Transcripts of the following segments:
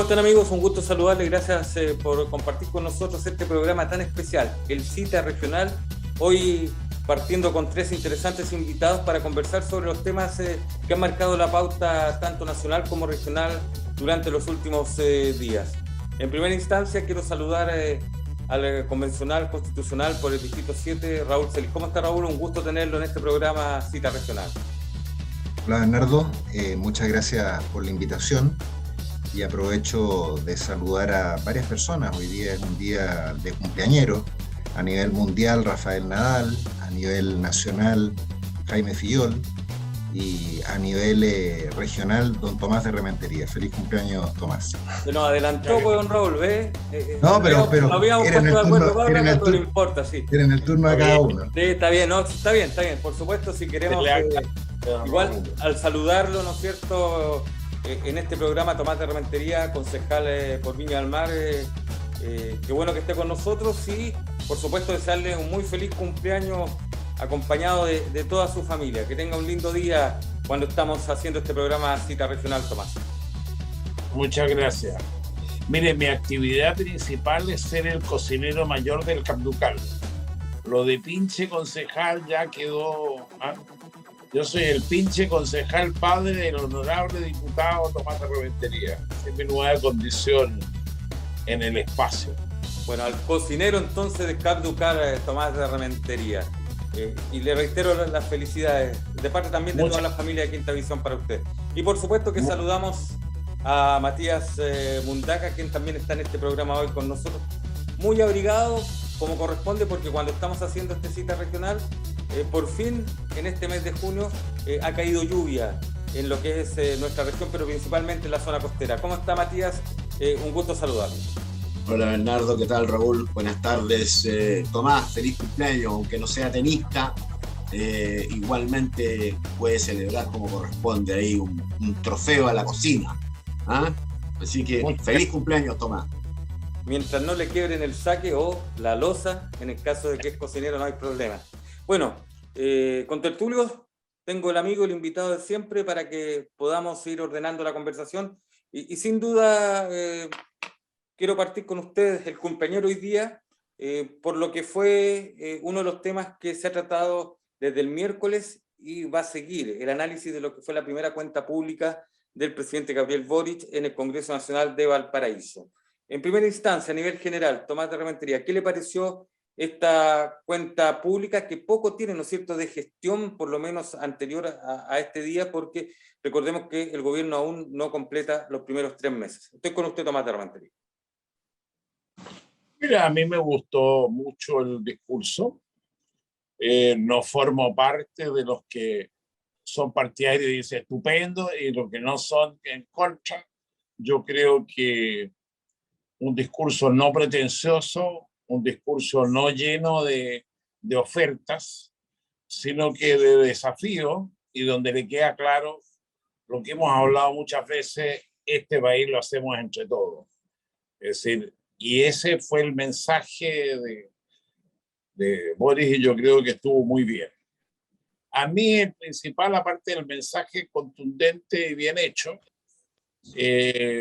¿Cómo están, amigos? Un gusto saludarles. Gracias por compartir con nosotros este programa tan especial, el Cita Regional. Hoy partiendo con tres interesantes invitados para conversar sobre los temas que han marcado la pauta tanto nacional como regional durante los últimos días. En primera instancia quiero saludar al convencional constitucional por el Distrito 7, Raúl Celis. ¿Cómo está, Raúl? Un gusto tenerlo en este programa Cita Regional. Hola, Bernardo. Muchas gracias por la invitación. Y aprovecho de saludar a varias personas. Hoy día es un día de cumpleañero. A nivel mundial, Rafael Nadal. A nivel nacional, Jaime Fillol. Y a nivel regional, don Tomás de Rementería. Feliz cumpleaños, Tomás. Se nos adelantó, pues, don Raúl, ¿ve? No, pero habíamos era en el turno, no importa, sí. Era en el turno de cada uno. Sí, está bien, no, está bien. Por supuesto, si queremos... igual, al saludarlo, ¿no es cierto?, en este programa, Tomás de Rementería, concejal por Viña del Mar, qué bueno que esté con nosotros y, por supuesto, desearle un muy feliz cumpleaños acompañado de toda su familia. Que tenga un lindo día cuando estamos haciendo este programa Cita Regional, Tomás. Muchas gracias. Mire, mi actividad principal es ser el cocinero mayor del Capducal. Lo de pinche concejal ya quedó... Yo soy el pinche concejal padre del honorable diputado Tomás de Rementería. Es mi nueva condición en el espacio. Bueno, al cocinero entonces de Capducal, Tomás de Rementería. Y le reitero las felicidades de parte también de toda la familia de Quinta Visión para usted. Y por supuesto que saludamos a Matías Mundaca, quien también está en este programa hoy con nosotros. Muy abrigado, como corresponde, porque cuando estamos haciendo esta cita regional, por fin en este mes de junio ha caído lluvia en lo que es nuestra región, pero principalmente en la zona costera. ¿Cómo está, Matías? Un gusto saludarlo. Hola, Bernardo, ¿qué tal, Raúl? Buenas tardes. Tomás, feliz cumpleaños, aunque no sea tenista, igualmente puede celebrar como corresponde ahí un trofeo a la cocina. ¿Ah? Así que feliz cumpleaños, Tomás. Mientras no le quiebren el saque o la loza, en el caso de que es cocinero no hay problema. Bueno, con tertulios tengo el amigo, el invitado de siempre para que podamos ir ordenando la conversación y sin duda quiero partir con ustedes el cumpleañero hoy día por lo que fue uno de los temas que se ha tratado desde el miércoles y va a seguir el análisis de lo que fue la primera cuenta pública del presidente Gabriel Boric en el Congreso Nacional de Valparaíso. En primera instancia, a nivel general, Tomás de Rementería, ¿qué le pareció esta cuenta pública que poco tiene, ¿no es cierto?, de gestión, por lo menos anterior a este día, porque recordemos que el gobierno aún no completa los primeros 3 meses? Estoy con usted, Tomás de Rementería. Mira, a mí me gustó mucho el discurso. No formo parte de los que son partidarios y dicen estupendo, y los que no son en contra. Yo creo que un discurso no pretencioso, un discurso no lleno de ofertas, sino que de desafío, y donde le queda claro lo que hemos hablado muchas veces: este país lo hacemos entre todos. Es decir, y ese fue el mensaje de Boris, y yo creo que estuvo muy bien. A mí el principal, aparte del mensaje contundente y bien hecho,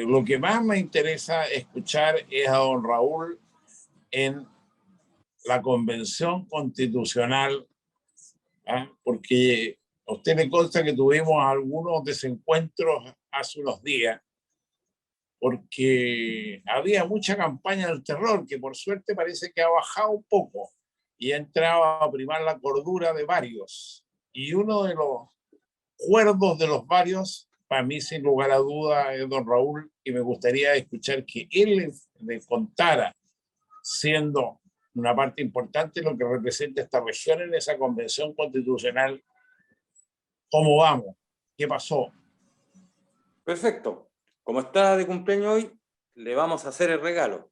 lo que más me interesa escuchar es a don Raúl en la Convención Constitucional, porque a usted le consta que tuvimos algunos desencuentros hace unos días, porque había mucha campaña del terror, que por suerte parece que ha bajado un poco y ha entrado a primar la cordura de varios. Y uno de los cuerdos de los varios, para mí, sin lugar a duda, es don Raúl, y me gustaría escuchar que él le contara, siendo una parte importante lo que representa esta región en esa convención constitucional, cómo vamos, qué pasó. Perfecto. Como está de cumpleaños hoy, le vamos a hacer el regalo.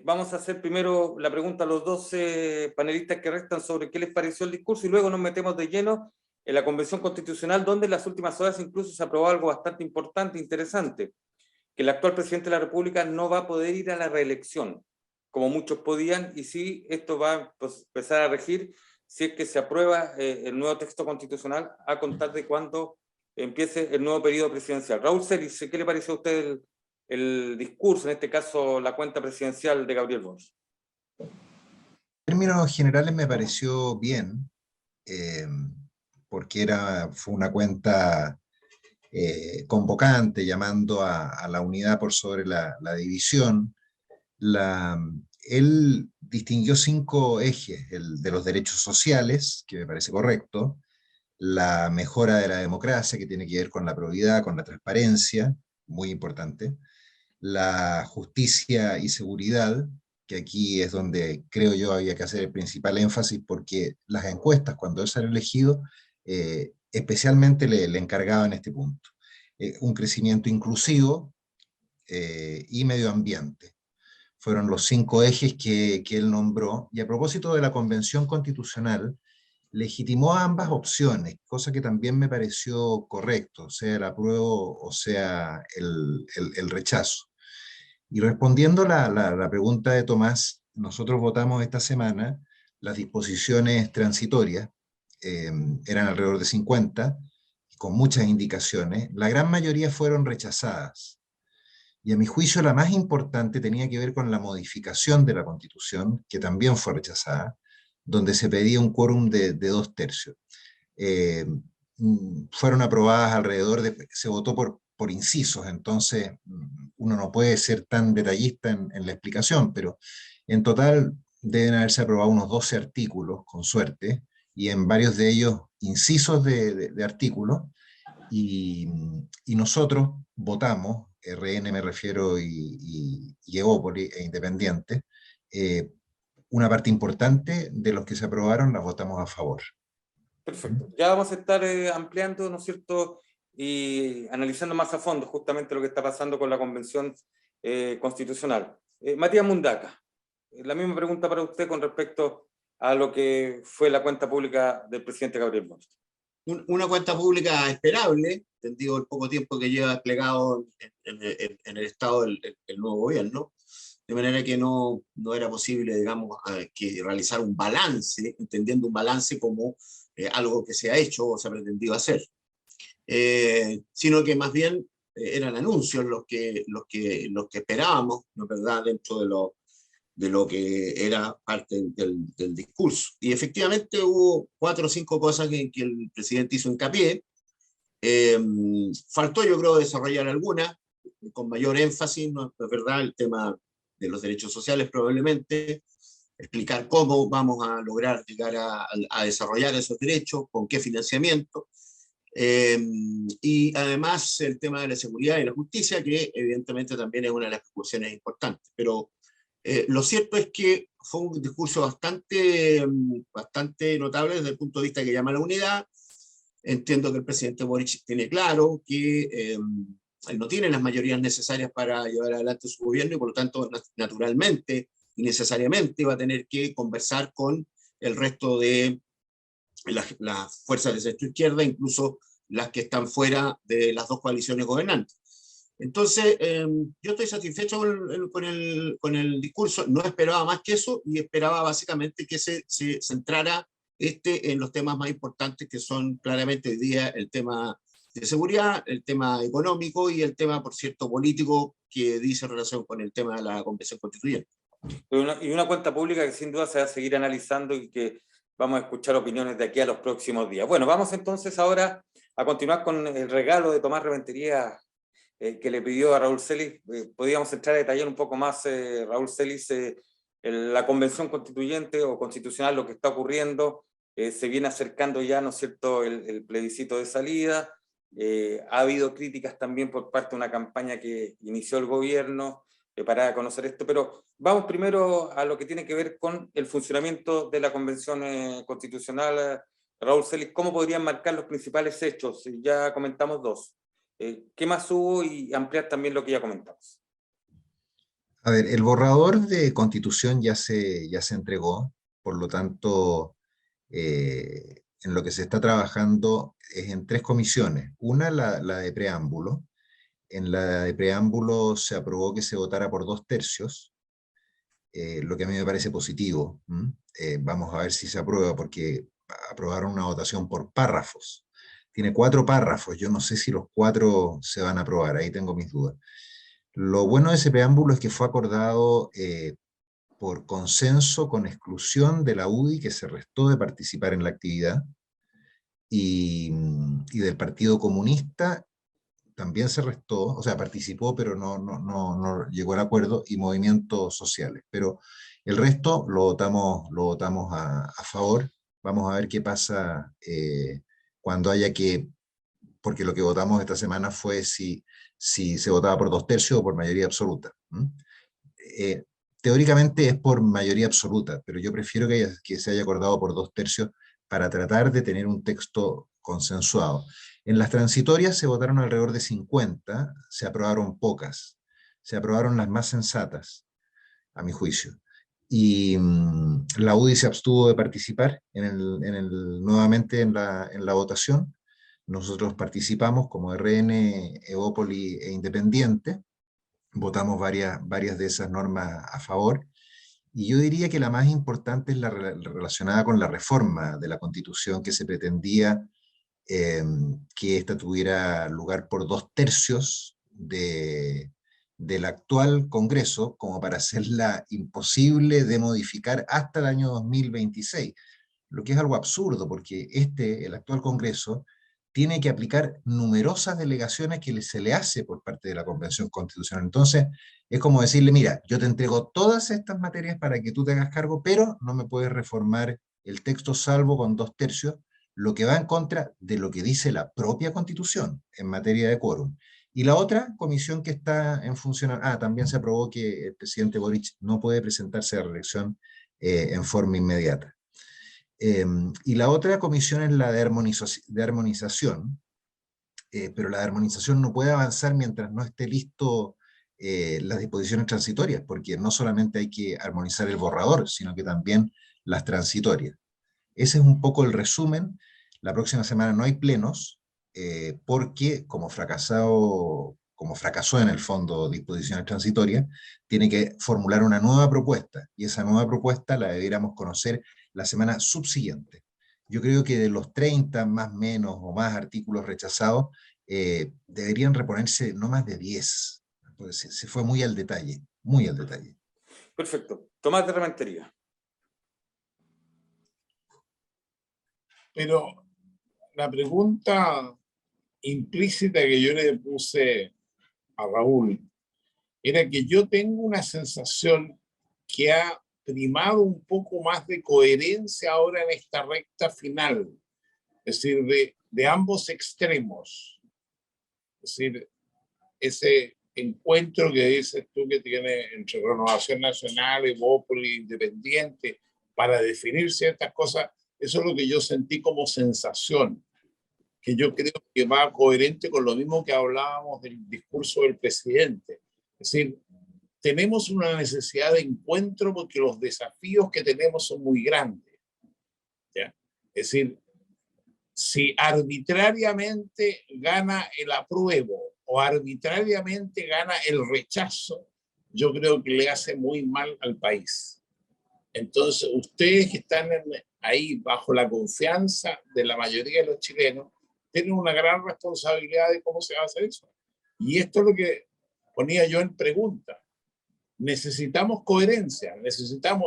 Vamos a hacer primero la pregunta a los 12 panelistas que restan sobre qué les pareció el discurso y luego nos metemos de lleno en la Convención Constitucional, donde en las últimas horas incluso se aprobó algo bastante importante e interesante, que el actual presidente de la República no va a poder ir a la reelección, como muchos podían, y sí, esto va a empezar a regir si es que se aprueba el nuevo texto constitucional a contar de cuando empiece el nuevo periodo presidencial. Raúl Celis, ¿qué le pareció a usted el discurso, en este caso la cuenta presidencial de Gabriel Boric? En términos generales me pareció bien, eh, porque fue una cuenta convocante, llamando a la unidad por sobre la división. Él distinguió 5 ejes: el de los derechos sociales, que me parece correcto; la mejora de la democracia, que tiene que ver con la probidad, con la transparencia, muy importante; la justicia y seguridad, que aquí es donde creo yo había que hacer el principal énfasis, porque las encuestas, cuando él salió elegido, especialmente le encargaban este punto. Un crecimiento inclusivo y medio ambiente. Fueron los 5 ejes que él nombró. Y a propósito de la Convención Constitucional, legitimó ambas opciones, cosa que también me pareció correcto, sea el apruebo o sea el rechazo. Y respondiendo la pregunta de Tomás, nosotros votamos esta semana las disposiciones transitorias, eran alrededor de 50, con muchas indicaciones. La gran mayoría fueron rechazadas. Y a mi juicio la más importante tenía que ver con la modificación de la Constitución, que también fue rechazada, donde se pedía un quórum de 2/3. Fueron aprobadas se votó por incisos, entonces uno no puede ser tan detallista en la explicación, pero en total deben haberse aprobado unos 12 artículos, con suerte, y en varios de ellos incisos de artículos, y nosotros votamos, RN me refiero, y Evópoli e Independiente, una parte importante de los que se aprobaron las votamos a favor. Perfecto. Ya vamos a estar ampliando, ¿no es cierto?, y analizando más a fondo justamente lo que está pasando con la Convención Constitucional. Matías Mundaca, la misma pregunta para usted con respecto a lo que fue la cuenta pública del presidente Gabriel Boric. Una cuenta pública esperable, entendido el poco tiempo que lleva desplegado en el Estado el nuevo gobierno, de manera que no era posible, digamos, que realizar un balance, entendiendo un balance como algo que se ha hecho o se ha pretendido hacer, sino que más bien eran anuncios los que esperábamos, ¿no es verdad?, dentro de lo que era parte del discurso. Y efectivamente hubo 4 o 5 cosas que el presidente hizo hincapié. Faltó, yo creo, desarrollar algunas con mayor énfasis, ¿no es verdad?, el tema de los derechos sociales probablemente, explicar cómo vamos a lograr llegar a desarrollar esos derechos, con qué financiamiento, y además el tema de la seguridad y la justicia, que evidentemente también es una de las preocupaciones importantes. Pero lo cierto es que fue un discurso bastante notable desde el punto de vista que llama a la unidad. Entiendo que el presidente Boric tiene claro que él no tiene las mayorías necesarias para llevar adelante su gobierno, y por lo tanto, naturalmente y necesariamente va a tener que conversar con el resto de las fuerzas de centro izquierda, incluso las que están fuera de las 2 coaliciones gobernantes. Entonces, yo estoy satisfecho con el discurso. No esperaba más que eso, y esperaba básicamente que se centrara en los temas más importantes, que son claramente hoy día el tema de seguridad, el tema económico y el tema, por cierto, político, que dice relación con el tema de la Convención Constituyente. Y una cuenta pública que sin duda se va a seguir analizando y que vamos a escuchar opiniones de aquí a los próximos días. Bueno, vamos entonces ahora a continuar con el regalo de Tomás Rementería que le pidió a Raúl Celis. Podríamos entrar a detallar un poco más, Raúl Celis, la Convención Constituyente o Constitucional, lo que está ocurriendo. Se viene acercando ya, ¿no es cierto?, el plebiscito de salida. Ha habido críticas también por parte de una campaña que inició el gobierno para conocer esto, pero vamos primero a lo que tiene que ver con el funcionamiento de la Convención Constitucional. Raúl Celis, ¿cómo podrían marcar los principales hechos? Ya comentamos 2. ¿Qué más hubo? Y ampliar también lo que ya comentamos. A ver, el borrador de Constitución ya se entregó, por lo tanto, en lo que se está trabajando es en 3 comisiones. Una, la de preámbulo. En la de preámbulo se aprobó que se votara por 2/3, lo que a mí me parece positivo. Vamos a ver si se aprueba, porque aprobaron una votación por párrafos. Tiene 4 párrafos, yo no sé si los 4 se van a aprobar, ahí tengo mis dudas. Lo bueno de ese preámbulo es que fue acordado por consenso con exclusión de la UDI, que se restó de participar en la actividad, y del Partido Comunista también se restó, o sea, participó, pero no llegó al acuerdo, y movimientos sociales. Pero el resto lo votamos a favor. Vamos a ver qué pasa cuando haya que, porque lo que votamos esta semana fue si se votaba por 2/3 o por mayoría absoluta. Eh, Teóricamente es por mayoría absoluta, pero yo prefiero que se haya acordado por 2/3 para tratar de tener un texto consensuado. En las transitorias se votaron alrededor de 50, se aprobaron pocas, se aprobaron las más sensatas, a mi juicio. Y la UDI se abstuvo de participar nuevamente en la votación. Nosotros participamos como RN, Evópoli e Independiente. Votamos varias de esas normas a favor, y yo diría que la más importante es la relacionada con la reforma de la Constitución, que se pretendía que ésta tuviera lugar por 2/3 del actual Congreso, como para hacerla imposible de modificar hasta el año 2026, lo que es algo absurdo, porque el actual Congreso tiene que aplicar numerosas delegaciones que se le hace por parte de la Convención Constitucional. Entonces, es como decirle, mira, yo te entrego todas estas materias para que tú te hagas cargo, pero no me puedes reformar el texto salvo con 2/3, lo que va en contra de lo que dice la propia Constitución en materia de quórum. Y la otra comisión que está en funcionamiento, también se aprobó que el presidente Boric no puede presentarse a reelección en forma inmediata. Y la otra comisión es la de armonización, pero la de armonización no puede avanzar mientras no esté listo las disposiciones transitorias, porque no solamente hay que armonizar el borrador, sino que también las transitorias. Ese es un poco el resumen. La próxima semana no hay plenos, porque como fracasó en el fondo disposiciones transitorias, tiene que formular una nueva propuesta, y esa nueva propuesta la debiéramos conocer la semana subsiguiente. Yo creo que de los 30 más menos o más artículos rechazados, deberían reponerse no más de 10. Pues se fue muy al detalle, muy al detalle. Perfecto. Tomás de Rementería. Pero la pregunta implícita que yo le puse a Raúl era que yo tengo una sensación que ha primado un poco más de coherencia ahora en esta recta final, es decir, de ambos extremos. Es decir, ese encuentro que dices tú que tiene entre Renovación Nacional, Evópoli, Independiente, para definir ciertas cosas, eso es lo que yo sentí como sensación, que yo creo que va coherente con lo mismo que hablábamos del discurso del presidente. Es decir, tenemos una necesidad de encuentro porque los desafíos que tenemos son muy grandes, ¿ya? Es decir, si arbitrariamente gana el apruebo o arbitrariamente gana el rechazo, yo creo que le hace muy mal al país. Entonces, ustedes que están ahí bajo la confianza de la mayoría de los chilenos, tienen una gran responsabilidad de cómo se va a hacer eso. Y esto es lo que ponía yo en pregunta. Necesitamos coherencia,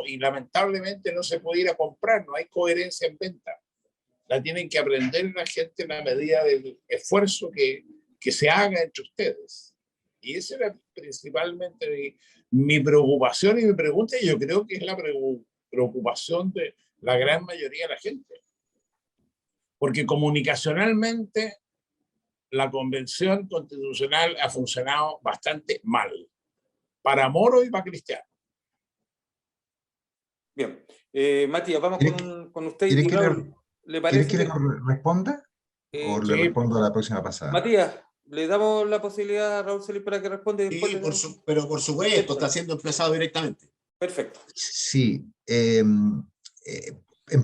y lamentablemente no se puede ir a comprar, no hay coherencia en venta. La tienen que aprender la gente en la medida del esfuerzo que se haga entre ustedes. Y esa era principalmente mi preocupación y mi pregunta, y yo creo que es la preocupación de la gran mayoría de la gente. Porque comunicacionalmente la Convención Constitucional ha funcionado bastante mal, para Moro y para Cristiano. Bien. Matías, vamos con usted. ¿Quiere que ¿Le parece que le responda? ¿O le respondo a la próxima pasada? Matías, le damos la posibilidad a Raúl Solís para que responda. Sí, pero por supuesto, está siendo emplazado directamente. Perfecto. Sí, en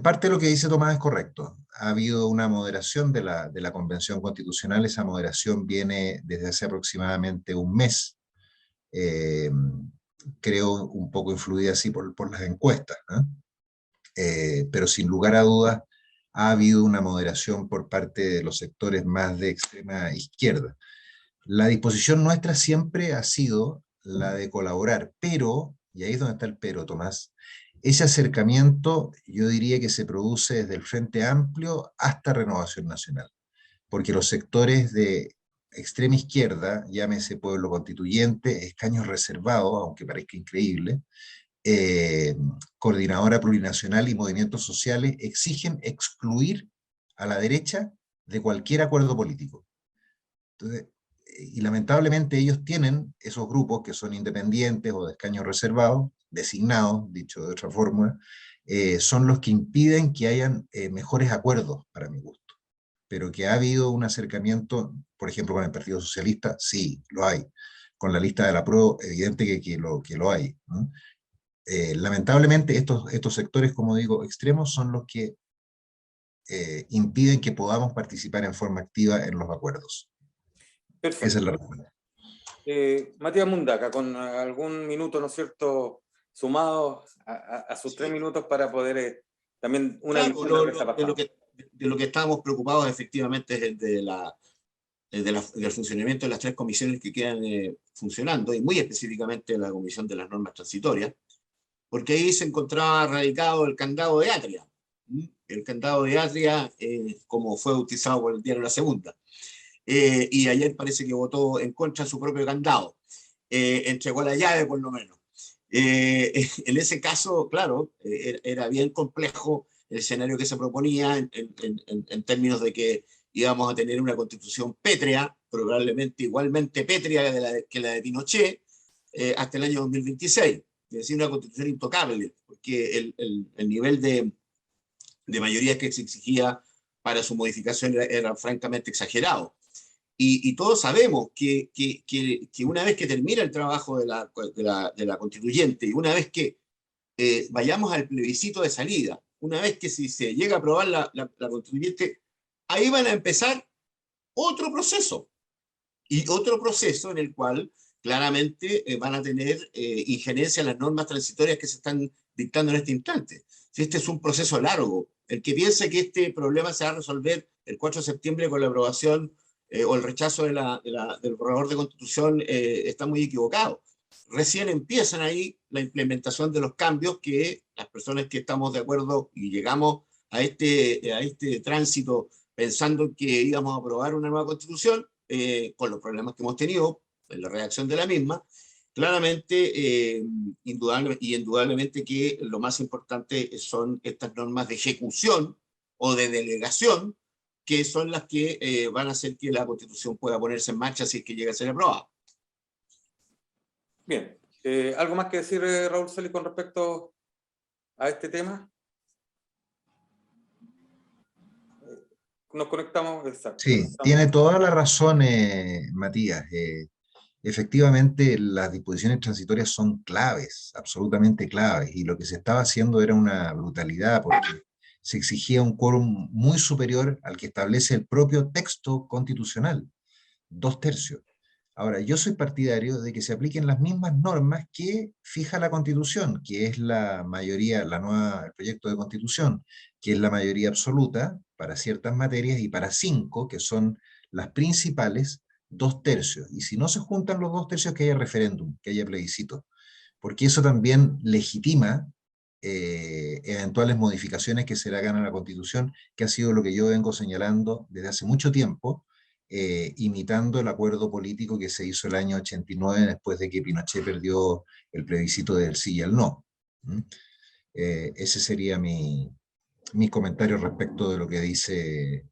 parte lo que dice Tomás es correcto. Ha habido una moderación de la Convención Constitucional. Esa moderación viene desde hace aproximadamente un mes. Creo un poco influida así por las encuestas, ¿no? Pero sin lugar a dudas ha habido una moderación por parte de los sectores más de extrema izquierda. La disposición nuestra siempre ha sido la de colaborar, pero, y ahí es donde está el pero, Tomás, ese acercamiento yo diría que se produce desde el Frente Amplio hasta Renovación Nacional, porque los sectores de extrema izquierda, llámese Pueblo Constituyente, escaños reservados, aunque parezca increíble, eh, Coordinadora Plurinacional y Movimientos Sociales, exigen excluir a la derecha de cualquier acuerdo político. Entonces, y lamentablemente ellos tienen esos grupos que son independientes o de escaños reservados, designados, dicho de otra forma, son los que impiden que hayan mejores acuerdos, para mi gusto. Pero que ha habido un acercamiento, por ejemplo, con el Partido Socialista, sí, lo hay. Con la lista de la PRO, evidente que lo hay, ¿no? Lamentablemente estos sectores, como digo, extremos, son los que impiden que podamos participar en forma activa en los acuerdos. Perfecto. Esa es la respuesta. Matías Mundaca, con algún minuto, ¿no es cierto?, sumado a sus 3 minutos para poder también una Claro, visión de lo que está pasando. de lo que estábamos preocupados efectivamente es del funcionamiento de las 3 comisiones que quedan funcionando, y muy específicamente la Comisión de las Normas Transitorias, porque ahí se encontraba radicado el candado de Atria. El candado de Atria, como fue bautizado por el diario La Segunda. Y ayer parece que votó en contra de su propio candado. Entregó la llave, por lo menos. En ese caso, claro, era bien complejo el escenario que se proponía en términos de que íbamos a tener una constitución pétrea, probablemente igualmente pétrea que la de Pinochet, hasta el año 2026. Es decir, una constitución intocable, porque el nivel de mayoría que se exigía para su modificación era francamente exagerado. Y todos sabemos que una vez que termina el trabajo de la constituyente, y una vez que vayamos al plebiscito de salida, una vez que si se llega a aprobar la constituyente, ahí van a empezar otro proceso, y otro proceso en el cual claramente van a tener injerencia en las normas transitorias que se están dictando en este instante. Si este es un proceso largo, el que piense que este problema se va a resolver el 4 de septiembre con la aprobación o el rechazo del borrador de constitución está muy equivocado. Recién empiezan ahí la implementación de los cambios que las personas que estamos de acuerdo y llegamos a este tránsito pensando que íbamos a aprobar una nueva constitución, con los problemas que hemos tenido en la redacción de la misma, claramente, indudablemente que lo más importante son estas normas de ejecución o de delegación, que son las que van a hacer que la Constitución pueda ponerse en marcha si es que llega a ser aprobada. Bien. ¿Algo más que decir, Raúl Celis, con respecto a este tema? Nos conectamos, exacto. Sí, tiene toda la razón, Matías. Efectivamente, las disposiciones transitorias son claves, absolutamente claves, y lo que se estaba haciendo era una brutalidad porque se exigía un quórum muy superior al que establece el propio texto constitucional, 2/3. Ahora, yo soy partidario de que se apliquen las mismas normas que fija la Constitución, que es la mayoría, el proyecto de Constitución, que es la mayoría absoluta para ciertas materias y para 5, que son las principales, 2/3. Y si no se juntan los 2/3, que haya referéndum, que haya plebiscito, porque eso también legitima eventuales modificaciones que se le hagan a la Constitución, que ha sido lo que yo vengo señalando desde hace mucho tiempo, imitando el acuerdo político que se hizo el año 89 después de que Pinochet perdió el plebiscito del sí y el no. Ese sería mi comentario respecto de lo que dice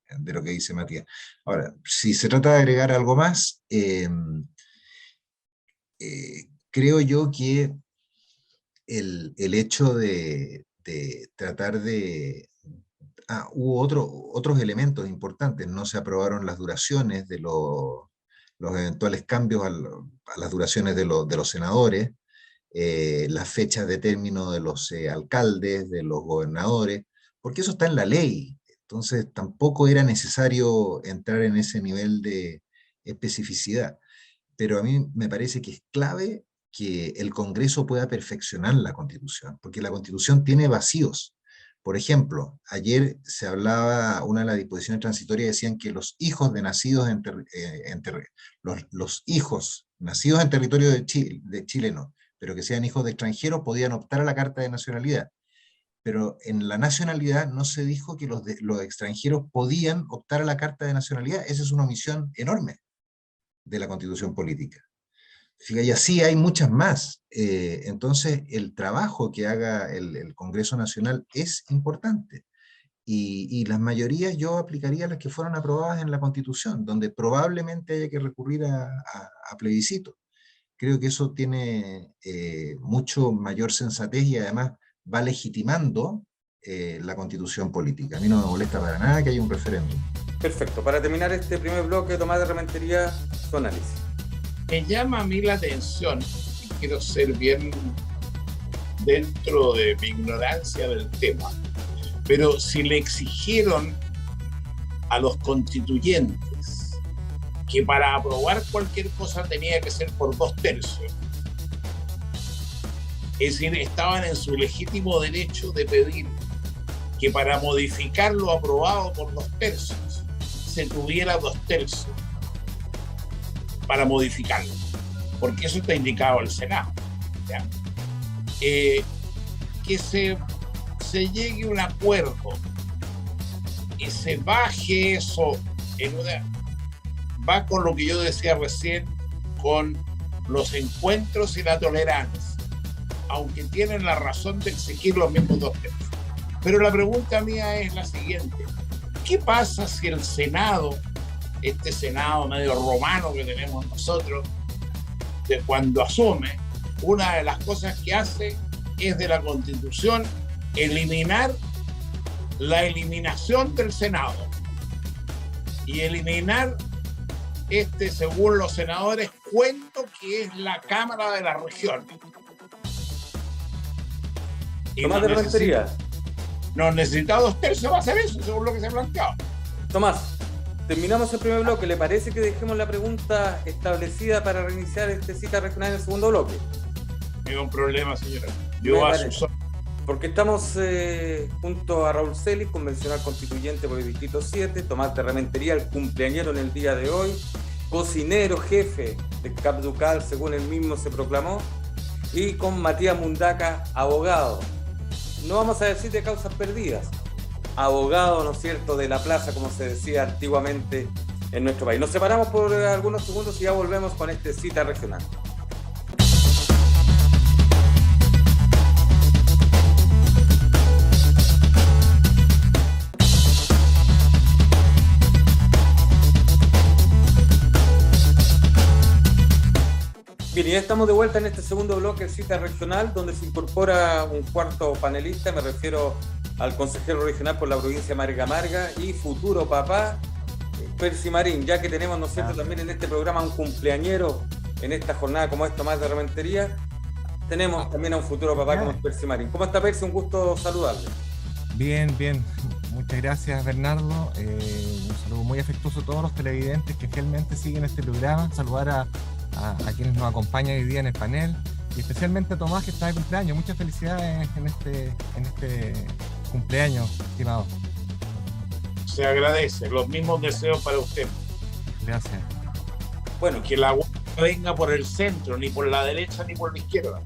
Matías. Ahora, si se trata de agregar algo más, creo yo que el hecho de tratar de... hubo otros elementos importantes. No se aprobaron las duraciones de los eventuales cambios a las duraciones de los senadores, las fechas de término de los alcaldes, de los gobernadores, porque eso está en la ley. Entonces tampoco era necesario entrar en ese nivel de especificidad. Pero a mí me parece que es clave que el Congreso pueda perfeccionar la Constitución, porque la Constitución tiene vacíos. Por ejemplo, ayer se hablaba, una de las disposiciones transitorias decían que los hijos de nacidos los hijos nacidos en territorio de chileno, pero que sean hijos de extranjeros, podían optar a la carta de nacionalidad. Pero en la nacionalidad no se dijo que los extranjeros podían optar a la carta de nacionalidad. Esa es una omisión enorme de la Constitución política. Fíjate, y así hay muchas más. Entonces, el trabajo que haga el Congreso Nacional es importante. Y las mayorías yo aplicaría las que fueron aprobadas en la Constitución, donde probablemente haya que recurrir a plebiscito. Creo que eso tiene mucho mayor sensatez y además va legitimando la Constitución política. A mí no me molesta para nada que haya un referéndum. Perfecto. Para terminar este primer bloque, Tomás de Rementería, su análisis. Me llama a mí la atención, y quiero ser bien dentro de mi ignorancia del tema, pero si le exigieron a los constituyentes que para aprobar cualquier cosa tenía que ser por 2/3, es decir, estaban en su legítimo derecho de pedir que para modificar lo aprobado por 2/3 se tuviera 2/3 para modificarlo, porque eso está indicado al Senado, ¿ya? Que se llegue a un acuerdo y se baje eso va con lo que yo decía recién, con los encuentros y la tolerancia, aunque tienen la razón de exigir los mismos 2/3. Pero la pregunta mía es la siguiente: ¿qué pasa si el Senado, este Senado medio romano que tenemos nosotros, de cuando asume, una de las cosas que hace es de la Constitución eliminar la eliminación del Senado y eliminar según los senadores, cuento que es la Cámara de la Región? Tomás de Rementería. No necesita 2/3 va a hacer eso, según lo que se ha planteado. Tomás, terminamos el primer bloque. ¿Le parece que dejemos la pregunta establecida para reiniciar este cita regional en el segundo bloque? Ningún problema, señora. Yo a sus... Porque estamos junto a Raúl Celis, convencional constituyente por el Distrito 7, Tomás de Rementería, el cumpleañero en el día de hoy, cocinero jefe de Capducal, según él mismo se proclamó, y con Matías Mundaca, abogado. No vamos a decir de causas perdidas, abogado, ¿no es cierto?, de la plaza, como se decía antiguamente en nuestro país. Nos separamos por algunos segundos y ya volvemos con este cita regional. Bien, y ya estamos de vuelta en este segundo bloque de cita regional, donde se incorpora un cuarto panelista. Me refiero al consejero regional por la provincia de Marga Marga y futuro papá, Percy Marín, ya que tenemos, ¿no es cierto?, también en este programa un cumpleañero en esta jornada como es Tomás de Rementería. Tenemos también a un futuro papá como es Percy Marín. ¿Cómo está, Percy? Un gusto saludarle. Bien, bien. Muchas gracias, Bernardo. Un saludo muy afectuoso a todos los televidentes que fielmente siguen este programa. Saludar a quienes nos acompañan hoy día en el panel y especialmente a Tomás, que está de cumpleaños. Muchas felicidades en este cumpleaños, estimado. Se agradece. Los mismos deseos para usted. Gracias. Bueno, que la agua venga por el centro, ni por la derecha ni por la izquierda.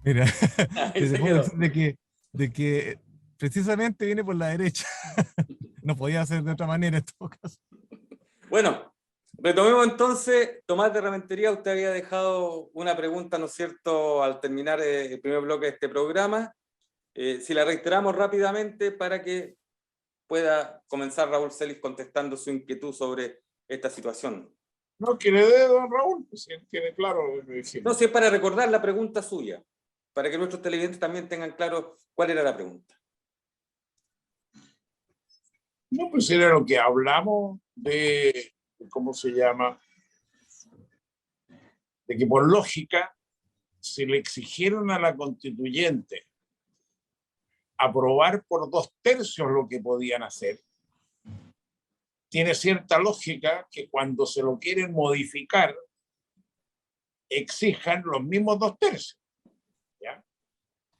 Mira, te puedo decir de que precisamente viene por la derecha. No podía ser de otra manera en todo caso. Bueno, retomemos entonces. Tomás de Rementería, usted había dejado una pregunta, ¿no es cierto?, al terminar el primer bloque de este programa. Si la reiteramos rápidamente para que pueda comenzar Raúl Celis contestando su inquietud sobre esta situación. No, que le dé don Raúl, pues él tiene claro. No, si es para recordar la pregunta suya, para que nuestros televidentes también tengan claro cuál era la pregunta. No, pues era lo que hablamos de ¿cómo se llama? De que por lógica, si le exigieron a la constituyente aprobar por 2/3 lo que podían hacer, tiene cierta lógica que cuando se lo quieren modificar, exijan los mismos 2/3. ¿Ya?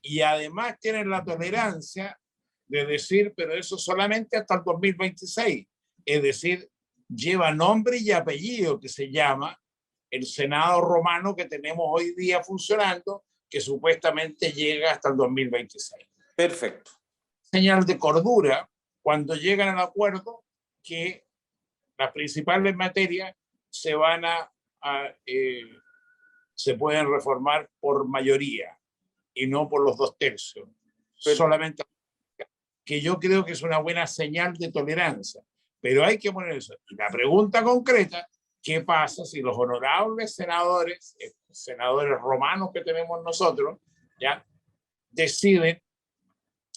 y además tienen la tolerancia de decir, pero eso solamente hasta el 2026. Es decir, lleva nombre y apellido, que se llama el Senado romano que tenemos hoy día funcionando, que supuestamente llega hasta el 2026. Perfecto. Señal de cordura cuando llegan al acuerdo que las principales materias se van se pueden reformar por mayoría y no por los 2/3. Solamente que yo creo que es una buena señal de tolerancia, pero hay que poner eso. Y la pregunta concreta, ¿qué pasa si los honorables senadores, senadores romanos que tenemos nosotros, ya deciden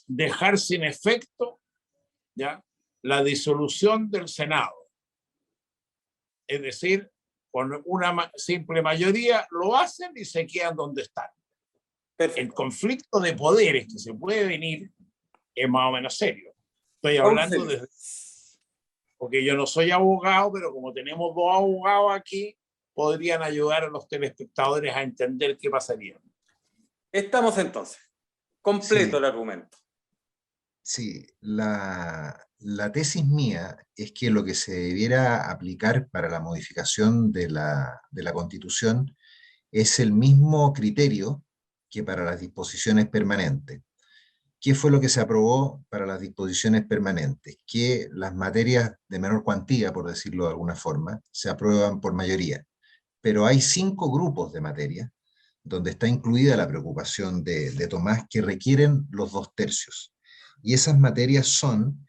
dejar sin efecto, ya, la disolución del Senado? Es decir, con una simple mayoría lo hacen y se quedan donde están. Perfecto. El conflicto de poderes que se puede venir es más o menos serio. Estoy hablando desde... Porque yo no soy abogado, pero como tenemos dos abogados aquí, podrían ayudar a los telespectadores a entender qué pasaría. Estamos entonces. Completo Sí. el argumento. Sí, la tesis mía es que lo que se debiera aplicar para la modificación de la Constitución es el mismo criterio que para las disposiciones permanentes. ¿Qué fue lo que se aprobó para las disposiciones permanentes? Que las materias de menor cuantía, por decirlo de alguna forma, se aprueban por mayoría. Pero hay 5 grupos de materias donde está incluida la preocupación de Tomás que requieren los 2/3. Y esas materias son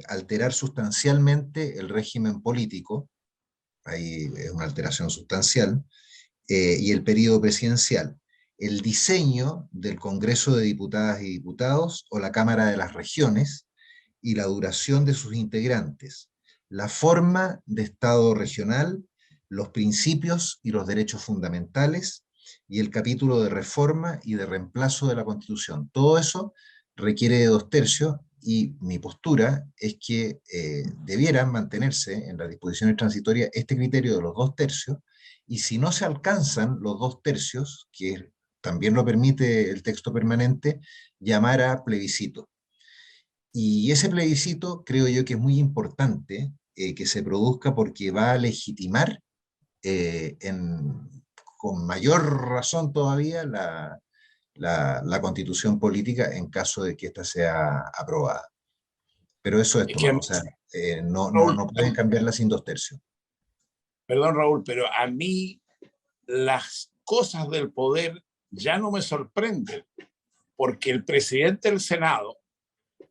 alterar sustancialmente el régimen político, ahí es una alteración sustancial, y el periodo presidencial, el diseño del Congreso de Diputadas y Diputados o la Cámara de las Regiones y la duración de sus integrantes, la forma de Estado regional, los principios y los derechos fundamentales y el capítulo de reforma y de reemplazo de la Constitución. Todo eso requiere de 2/3 y mi postura es que debieran mantenerse en las disposiciones transitorias este criterio de los 2/3 y si no se alcanzan los 2/3, que también lo permite el texto permanente, llamar a plebiscito. Y ese plebiscito creo yo que es muy importante que se produzca porque va a legitimar con mayor razón todavía la constitución política en caso de que ésta sea aprobada. Pero eso es, Es Tomás, que, o sea, no Raúl, pueden cambiarla sin 2/3. perdón, Raúl, pero a mí las cosas del poder ya no me sorprenden, porque el presidente del Senado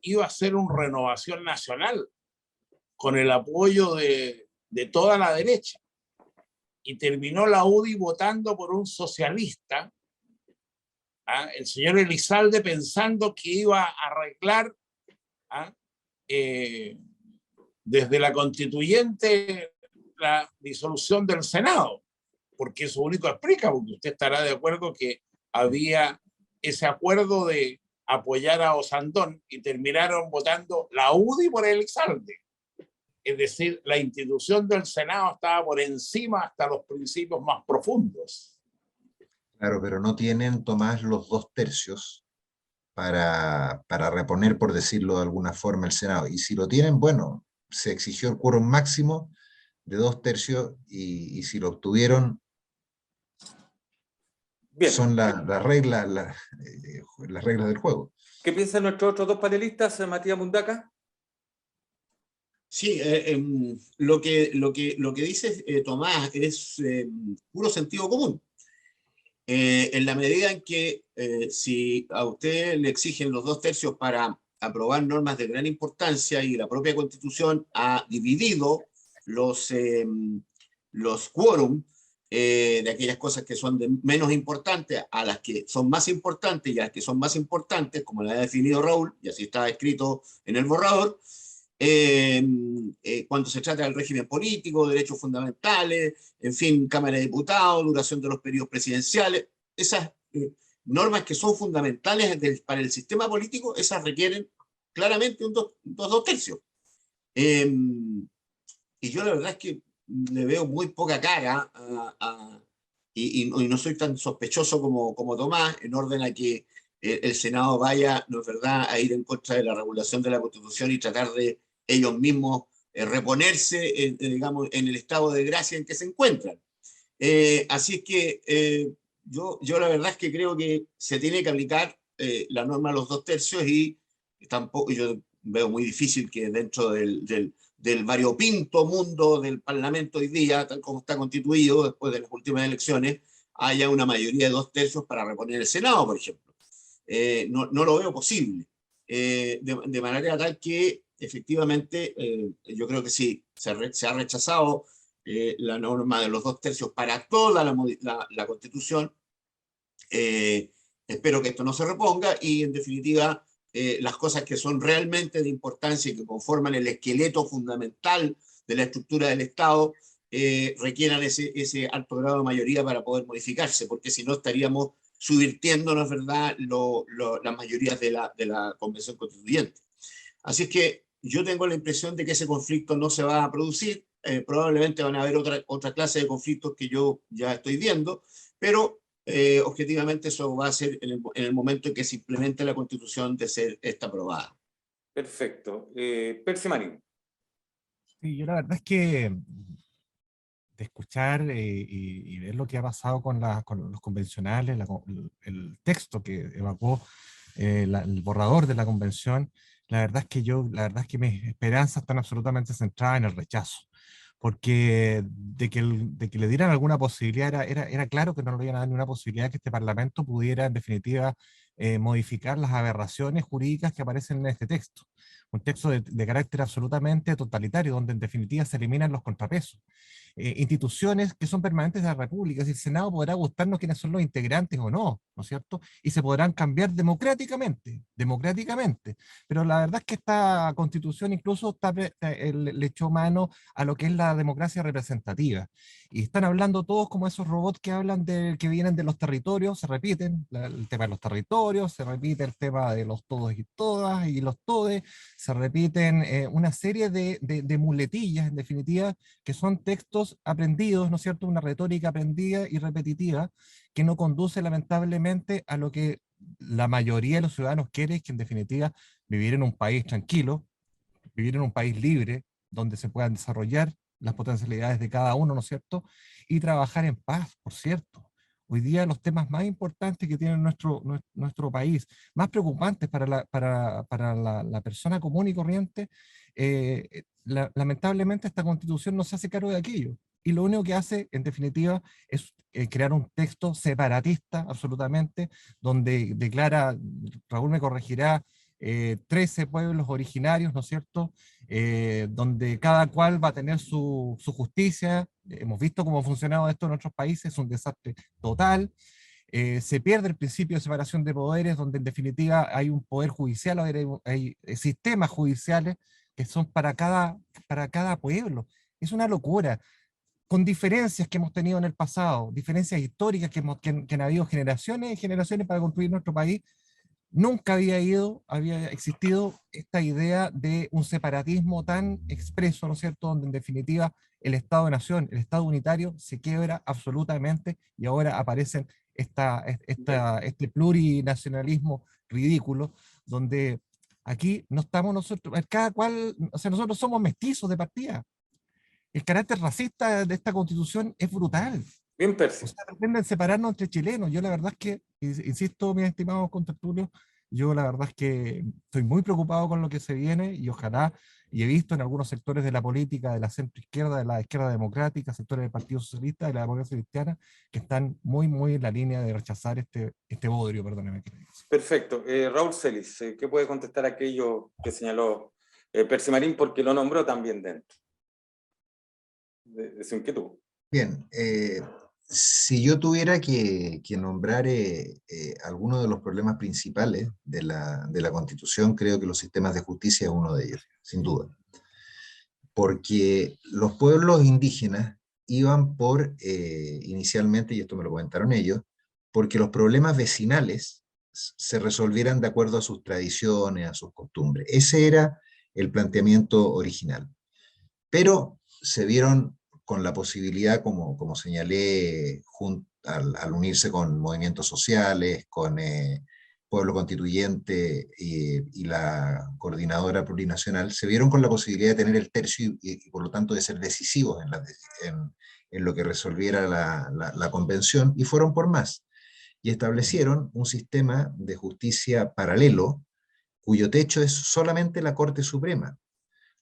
iba a hacer una renovación nacional con el apoyo de toda la derecha y terminó la UDI votando por un socialista, el señor Elizalde, pensando que iba a arreglar desde la constituyente la disolución del Senado, porque eso único explica, porque usted estará de acuerdo que había ese acuerdo de apoyar a Osandón y terminaron votando la UDI por Elizalde. Es decir, la institución del Senado estaba por encima hasta los principios más profundos. Claro, pero no tienen, Tomás, los 2/3 para reponer, por decirlo de alguna forma, el Senado. Y si lo tienen, bueno, se exigió el quórum máximo de 2/3 y si lo obtuvieron, Bien. son las reglas del juego. ¿Qué piensan nuestros otros dos panelistas, Matías Mundaca? Sí, lo que dice Tomás es puro sentido común. En la medida en que si a usted le exigen los 2/3 para aprobar normas de gran importancia y la propia Constitución ha dividido los quórum de aquellas cosas que son menos importantes a las que son más importantes y a las que son más importantes, como la ha definido Raúl, y así está escrito en el borrador, cuando se trata del régimen político, derechos fundamentales, en fin, Cámara de Diputados, duración de los periodos presidenciales, esas normas que son fundamentales para el sistema político, esas requieren claramente un 2/3. Y yo la verdad es que le veo muy poca cara y no soy tan sospechoso como Tomás, en orden a que el Senado vaya, ¿no es verdad?, a ir en contra de la regulación de la Constitución y tratar de ellos mismos reponerse, digamos, en el estado de gracia en que se encuentran. Así es que yo la verdad es que creo que se tiene que aplicar la norma de los 2/3 y tampoco, yo veo muy difícil que dentro del variopinto mundo del Parlamento hoy día, tal como está constituido después de las últimas elecciones, haya una mayoría de 2/3 para reponer el Senado, por ejemplo. No lo veo posible. De manera tal que efectivamente yo creo que sí, se ha rechazado la norma de los 2/3 para toda la Constitución. Espero que esto no se reponga y en definitiva las cosas que son realmente de importancia y que conforman el esqueleto fundamental de la estructura del Estado requieran ese alto grado de mayoría para poder modificarse, porque si no estaríamos subvirtiéndonos, ¿verdad?, las mayorías de la Convención Constituyente. Así es que yo tengo la impresión de que ese conflicto no se va a producir, probablemente van a haber otra clase de conflictos que yo ya estoy viendo, pero objetivamente eso va a ser en el momento en que se implemente la Constitución de ser esta aprobada. Perfecto. Percy Marín. Sí, yo la verdad es que de escuchar y ver lo que ha pasado con los convencionales, el texto que evacuó el borrador de la convención, la verdad es que mis esperanzas están absolutamente centradas en el rechazo, porque de que le dieran alguna posibilidad, era claro que no le iban a dar ninguna posibilidad que este Parlamento pudiera en definitiva modificar las aberraciones jurídicas que aparecen en este texto. Un texto de carácter absolutamente totalitario, donde en definitiva se eliminan los contrapesos. Instituciones que son permanentes de la República, si el Senado podrá gustarnos quiénes son los integrantes o no, ¿no es cierto? Y se podrán cambiar democráticamente, pero la verdad es que esta Constitución incluso le echó mano a lo que es la democracia representativa, y están hablando todos como esos robots que hablan que vienen de los territorios, se repiten el tema de los territorios, se repite el tema de los todos y todas, y los todes, se repiten una serie de muletillas, en definitiva, que son textos aprendidos, ¿no es cierto?, una retórica aprendida y repetitiva que no conduce lamentablemente a lo que la mayoría de los ciudadanos quiere, que en definitiva vivir en un país tranquilo, vivir en un país libre, donde se puedan desarrollar las potencialidades de cada uno, ¿no es cierto?, y trabajar en paz, por cierto. Hoy día los temas más importantes que tiene nuestro país, más preocupantes para la persona común y corriente, lamentablemente esta Constitución no se hace cargo de aquello. Y lo único que hace, en definitiva, es crear un texto separatista, absolutamente, donde declara, Raúl me corregirá, 13 pueblos originarios, ¿no es cierto?, donde cada cual va a tener su justicia. Hemos visto cómo ha funcionado esto en otros países, es un desastre total. Se pierde el principio de separación de poderes, donde en definitiva hay un poder judicial, hay sistemas judiciales que son para cada pueblo. Es una locura, con diferencias que hemos tenido en el pasado, diferencias históricas que han habido generaciones y generaciones para construir nuestro país. Nunca había existido esta idea de un separatismo tan expreso, ¿no es cierto?, donde en definitiva el Estado de Nación, el Estado unitario se quiebra absolutamente, y ahora aparecen este plurinacionalismo ridículo, donde aquí no estamos nosotros, cada cual, o sea, nosotros somos mestizos de partida. El carácter racista de esta Constitución es brutal. Bien, Percy. O sea, pretenden separarnos entre chilenos. Yo la verdad es que, insisto, mis estimados contertulios, yo la verdad es que estoy muy preocupado con lo que se viene, y ojalá, y he visto en algunos sectores de la política, de la centroizquierda, de la izquierda democrática, sectores del Partido Socialista, de la democracia cristiana, que están muy en la línea de rechazar este bodrio, perdóneme. Perfecto. Raúl Celis, ¿qué puede contestar aquello que señaló Percy Marín, porque lo nombró también dentro de su inquietud? Bien, si yo tuviera que nombrar algunos de los problemas principales de la Constitución, creo que los sistemas de justicia es uno de ellos, sin duda. Porque los pueblos indígenas iban inicialmente, y esto me lo comentaron ellos, porque los problemas vecinales se resolvieran de acuerdo a sus tradiciones, a sus costumbres. Ese era el planteamiento original. Pero se vieron con la posibilidad, como señalé, al unirse con movimientos sociales, con Pueblo Constituyente y la Coordinadora Plurinacional, se vieron con la posibilidad de tener el tercio y por lo tanto de ser decisivos en lo que resolviera la convención, y fueron por más. Y establecieron un sistema de justicia paralelo, cuyo techo es solamente la Corte Suprema.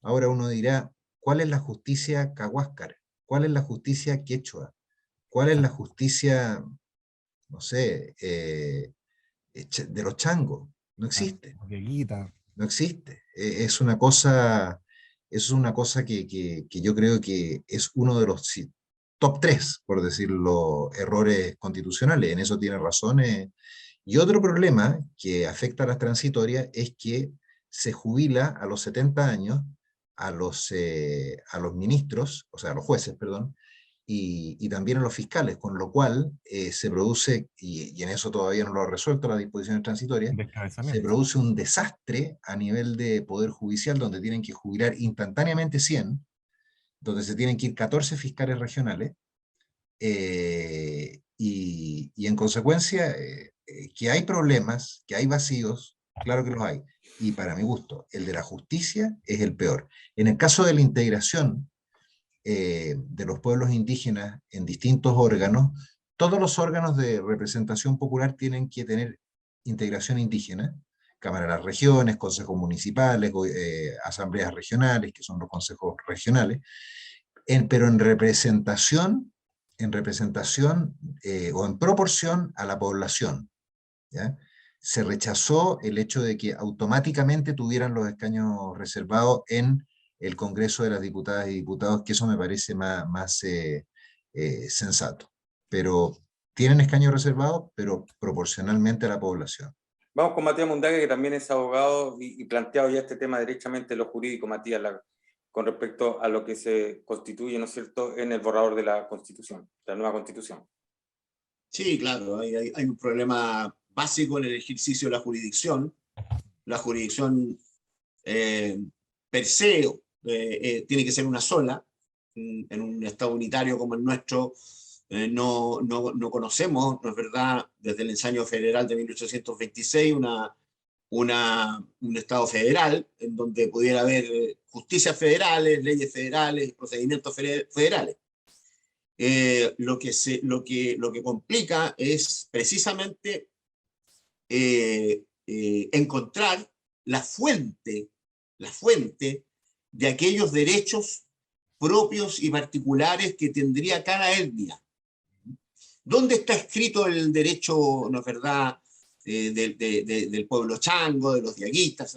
Ahora uno dirá, ¿cuál es la justicia cahuáscar? ¿Cuál es la justicia quechua? ¿Cuál es la justicia, no sé, de los changos? No existe. No existe. Es una cosa que yo creo que es uno de los top 3, por decirlo, errores constitucionales. En eso tiene razón. Y otro problema que afecta a las transitorias es que se jubila a los 70 años a los ministros, o sea, a los jueces, perdón, y también a los fiscales, con lo cual se produce, y en eso todavía no lo ha resuelto las disposiciones transitorias, se produce un desastre a nivel de Poder Judicial, donde tienen que jubilar instantáneamente 100, donde se tienen que ir 14 fiscales regionales, y en consecuencia, que hay problemas, que hay vacíos, claro que los hay, y para mi gusto, el de la justicia es el peor. En el caso de la integración de los pueblos indígenas en distintos órganos, todos los órganos de representación popular tienen que tener integración indígena, Cámara de las Regiones, consejos municipales, asambleas regionales, que son los consejos regionales, pero en representación o en proporción a la población, ¿ya? Se rechazó el hecho de que automáticamente tuvieran los escaños reservados en el Congreso de las Diputadas y Diputados, que eso me parece más sensato. Pero tienen escaños reservados, pero proporcionalmente a la población. Vamos con Matías Mundaca, que también es abogado y planteado ya este tema derechamente en lo jurídico, Matías, con respecto a lo que se constituye, ¿no es cierto?, en el borrador de la Constitución, de la nueva Constitución. Sí, claro, hay un problema básico en el ejercicio de la jurisdicción. La jurisdicción per se tiene que ser una sola. En un Estado unitario como el nuestro no conocemos, no es verdad, desde el ensayo federal de 1826, un Estado federal en donde pudiera haber justicias federales, leyes federales, procedimientos federales. Lo que complica es precisamente encontrar la fuente de aquellos derechos propios y particulares que tendría cada etnia. ¿Dónde está escrito el derecho, no es verdad, del pueblo chango, de los diaguitas?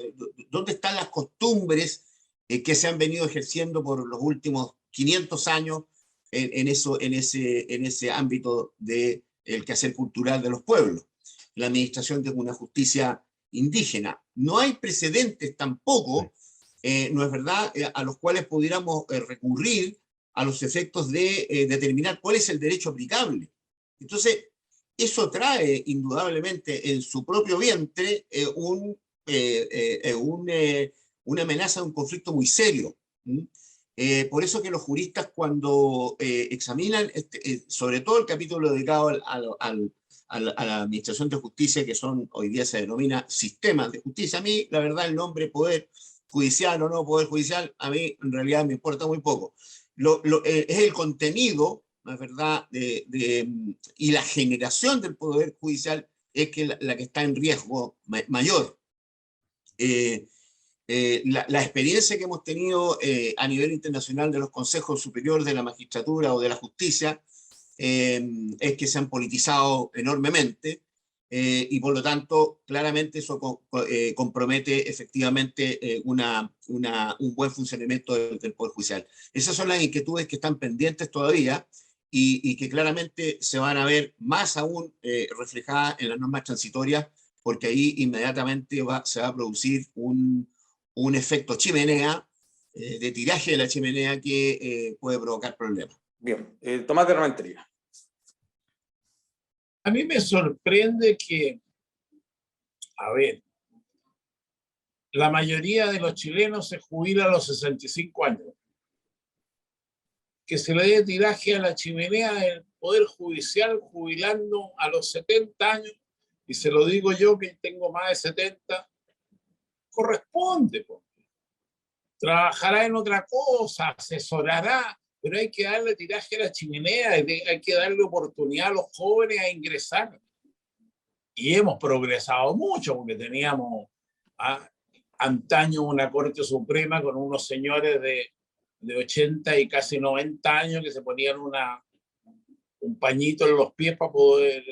¿Dónde están las costumbres que se han venido ejerciendo por los últimos 500 años en ese ámbito del quehacer cultural de los pueblos? La administración de una justicia indígena. No hay precedentes tampoco, no es verdad, a los cuales pudiéramos recurrir a los efectos de determinar cuál es el derecho aplicable. Entonces, eso trae indudablemente en su propio vientre una amenaza de un conflicto muy serio. Por eso que los juristas, cuando examinan sobre todo el capítulo dedicado a la administración de justicia, que hoy día se denomina sistemas de justicia, a mí la verdad el nombre poder judicial o no poder judicial, a mí en realidad me importa muy poco. Es el contenido, ¿no es verdad?, y la generación del poder judicial es la que está en riesgo mayor. La experiencia que hemos tenido a nivel internacional de los consejos superiores de la magistratura o de la justicia es que se han politizado enormemente y por lo tanto claramente eso compromete efectivamente un buen funcionamiento del Poder Judicial. Esas son las inquietudes que están pendientes todavía y que claramente se van a ver más aún reflejadas en las normas transitorias, porque ahí inmediatamente se va a producir un efecto chimenea, de tiraje de la chimenea que puede provocar problemas. Bien, Tomás de Rementería. A mí me sorprende que, a ver, la mayoría de los chilenos se jubila a los 65 años. Que se le dé tiraje a la chimenea del Poder Judicial jubilando a los 70 años, Y se lo digo yo, que tengo más de 70, corresponde, pues. Trabajará en otra cosa, asesorará, pero hay que darle tiraje a la chimenea, hay que darle oportunidad a los jóvenes a ingresar. Y hemos progresado mucho, porque teníamos antaño una Corte Suprema con unos señores de 80 y casi 90 años que se ponían un pañito en los pies para poder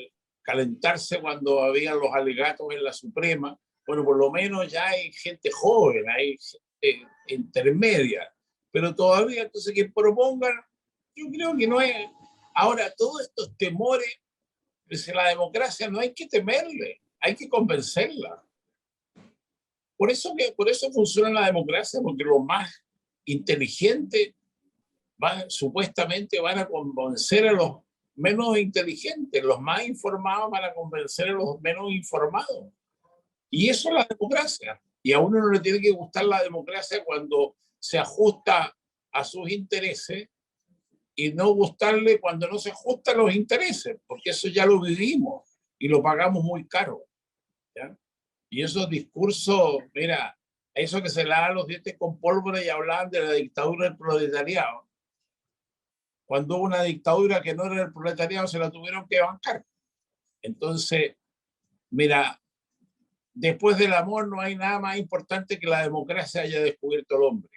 calentarse cuando habían los alegatos en la Suprema. Bueno, por lo menos ya hay gente joven, hay intermedia, pero todavía, entonces, que propongan, yo creo que no es. Ahora, todos estos temores, desde la democracia no hay que temerle, hay que convencerla. Por eso funciona la democracia, porque los más inteligentes supuestamente van a convencer a los menos inteligentes, los más informados van a convencer a los menos informados. Y eso es la democracia. Y a uno no le tiene que gustar la democracia cuando se ajusta a sus intereses y no gustarle cuando no se ajusta a los intereses, porque eso ya lo vivimos y lo pagamos muy caro, ¿ya? Y esos discursos, mira, eso que se lavan los dientes con pólvora y hablaban de la dictadura del proletariado. Cuando hubo una dictadura que no era el proletariado, se la tuvieron que bancar. Entonces, mira, después del amor no hay nada más importante que la democracia haya descubierto al hombre,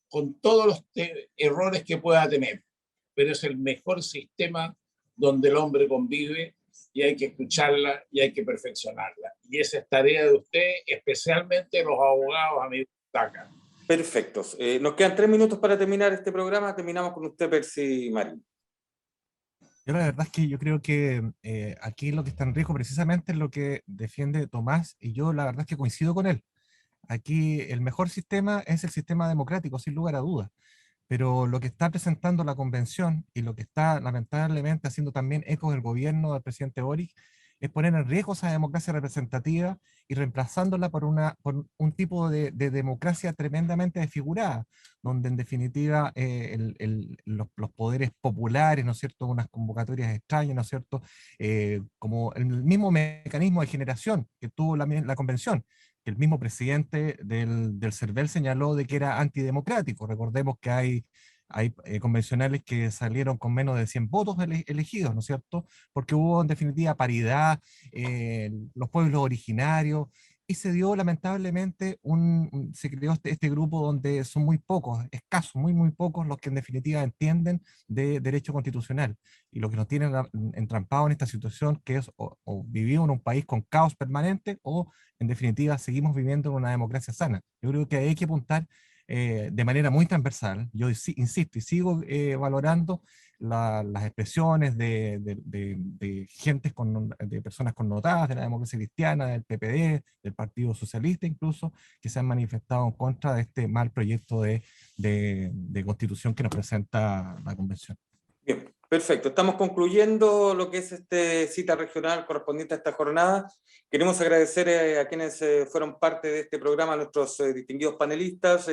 con todos los errores que pueda tener, pero es el mejor sistema donde el hombre convive y hay que escucharla y hay que perfeccionarla. Y esa es tarea de usted, especialmente los abogados, amigos Taca. Perfectos. Nos quedan 3 minutos para terminar este programa. Terminamos con usted, Percy Marín. Yo la verdad es que yo creo que aquí lo que está en riesgo precisamente es lo que defiende Tomás, y yo la verdad es que coincido con él. Aquí el mejor sistema es el sistema democrático, sin lugar a dudas. Pero lo que está presentando la convención y lo que está lamentablemente haciendo también eco del gobierno del presidente Boric es poner en riesgo esa democracia representativa y reemplazándola por un tipo de democracia tremendamente desfigurada, donde en definitiva los poderes populares, ¿no es cierto?, unas convocatorias extrañas, ¿no es cierto?, como el mismo mecanismo de generación que tuvo la convención, que el mismo presidente del CERVEL señaló de que era antidemocrático. Recordemos que hay convencionales que salieron con menos de 100 votos elegidos, ¿no es cierto? Porque hubo en definitiva paridad, los pueblos originarios, y se dio lamentablemente, se creó este grupo donde son muy pocos, escasos, muy pocos los que en definitiva entienden de derecho constitucional, y lo que nos tienen entrampados en esta situación, que es o vivimos en un país con caos permanente, o en definitiva seguimos viviendo en una democracia sana. Yo creo que hay que apuntar de manera muy transversal. Yo insisto y sigo valorando las expresiones de gentes, de personas connotadas de la democracia cristiana, del PPD, del Partido Socialista incluso, que se han manifestado en contra de este mal proyecto de constitución que nos presenta la convención. Bien, perfecto. Estamos concluyendo lo que es cita regional correspondiente a esta jornada. Queremos agradecer a quienes fueron parte de este programa, a nuestros distinguidos panelistas.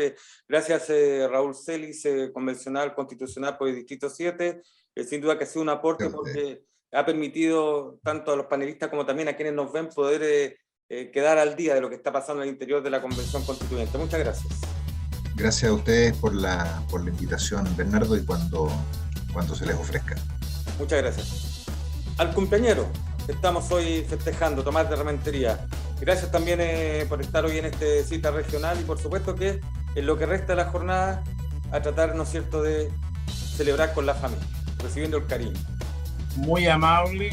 Gracias Raúl Celis, convencional constitucional por el Distrito 7. Sin duda que ha sido un aporte porque ha permitido tanto a los panelistas como también a quienes nos ven poder quedar al día de lo que está pasando al interior de la Convención Constituyente. Muchas gracias. Gracias a ustedes por la invitación, Bernardo, y cuando se les ofrezca. Muchas gracias. Al cumpleañero que estamos hoy festejando, Tomás de Rementería. Gracias también por estar hoy en este cita regional y por supuesto que en lo que resta de la jornada a tratar, ¿no es cierto?, de celebrar con la familia, recibiendo el cariño. Muy amable,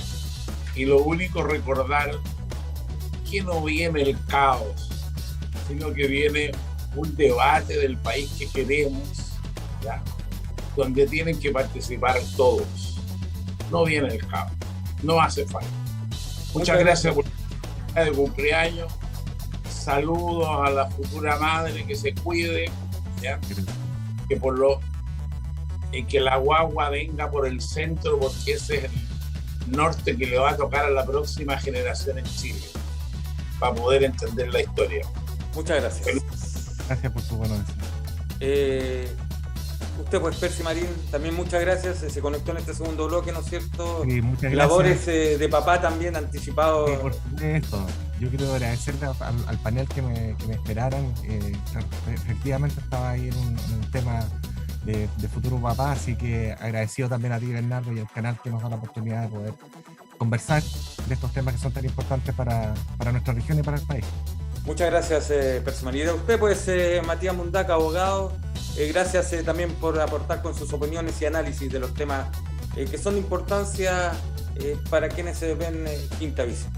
y lo único recordar que no viene el caos, sino que viene un debate del país que queremos, ¿ya?, donde tienen que participar todos. No viene el caos, no hace falta. Muchas gracias por el cumpleaños. Saludos a la futura madre, que se cuide, ¿ya?, que la guagua venga por el centro, porque ese es el norte que le va a tocar a la próxima generación en Chile, para poder entender la historia. Muchas gracias. Gracias por tu buena decisión. usted, pues, Percy Marín, también muchas gracias. Se conectó en este segundo bloque, ¿no es cierto? Sí, muchas gracias. Labores de papá también anticipado. Sí, por supuesto. Yo quiero agradecerle al panel que me esperaran. Efectivamente estaba ahí en un tema de futuro papá, así que agradecido también a ti, Bernardo, y al canal que nos da la oportunidad de poder conversar de estos temas que son tan importantes para nuestra región y para el país. Muchas gracias, Percy Marín. Y a usted, pues, Matías Mundaca, abogado, gracias también por aportar con sus opiniones y análisis de los temas que son de importancia para quienes se ven Quinta Visión.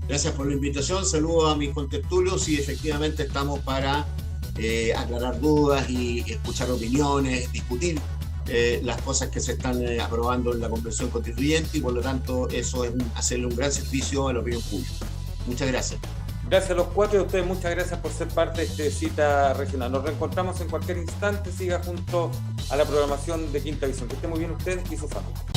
Gracias por la invitación, saludos a mis contertulios y efectivamente estamos para aclarar dudas y escuchar opiniones, discutir las cosas que se están aprobando en la Convención Constituyente y por lo tanto eso es hacerle un gran servicio a la opinión pública. Muchas gracias. Gracias a los cuatro y a ustedes, muchas gracias por ser parte de este Cita Regional. Nos reencontramos en cualquier instante, siga junto a la programación de Quinta Visión. Que esté muy bien usted y su familia.